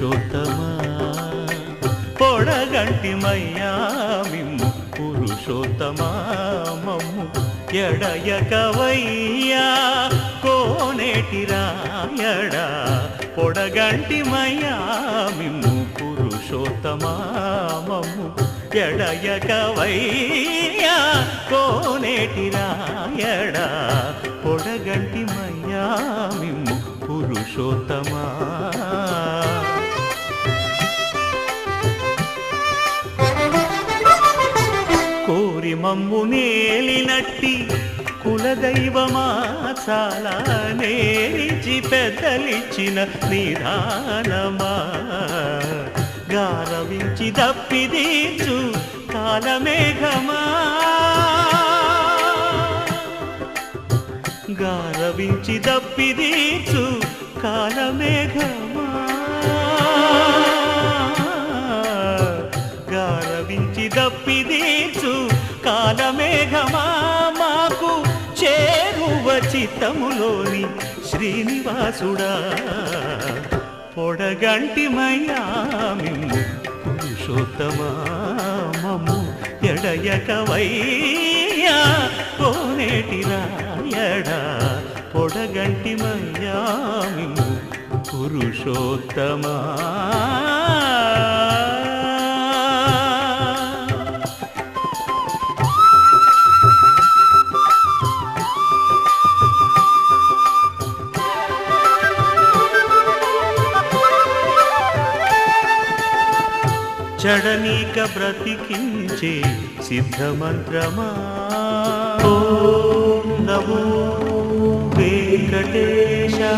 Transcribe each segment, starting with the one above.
పురుషోత్తమా పొడగంటిమయ్యా మిమ్ము పురుషోత్తమా మమ్ము ఎడయకవయ్యా కోనేటి రాయడా పొడగంటిమయ్యా మిమ్ము పురుషోత్తమా మమ్ము ఎడయకవయ్యా కోనేటి రాయడా పొడగంటిమయ్యా మిమ్ము పురుషోత్తమా కోరి మమ్ము నేలినట్టి కులదైవమా చాలా నేరిచి పెద్దలిచ్చిన నిదానమా గారవించి దప్పిదీచు కాలమేఘమా గారవించి దప్పిదీచు కాలమేఘమా గారవించి దప్పిదీచు కాలమేఘమా మాకు చేరువ చిత్తములోని శ్రీనివాసుడా పొడగంటిమయ్యా మిమ్ము పురుషోత్తమా మమ్ము ఎడయకవయ్యా కోనేటి రాయడా పొడగంటిమయ్యా మిమ్ము పురుషోత్తమా చడనీక బ్రతికించే సిద్ధమంత్రమా ఓం నమో వెంకటేశాయ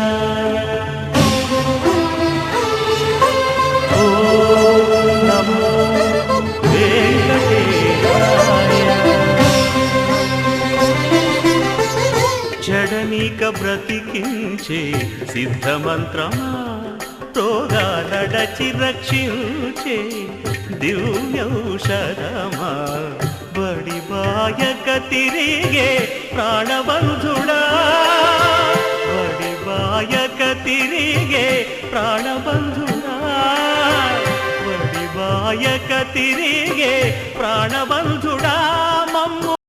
ఓం నమో వెంకటేశాయ చడనీక బ్రతికించే సిద్ధమంత్రమా రోగాలడచి రక్షించే దివ్యౌషధమా బడిబాయక తిరిగే ప్రాణబంధుడా బడిబాయక తిరిగే ప్రాణబంధుడా బడిబాయక తిరిగే ప్రాణబంధుడా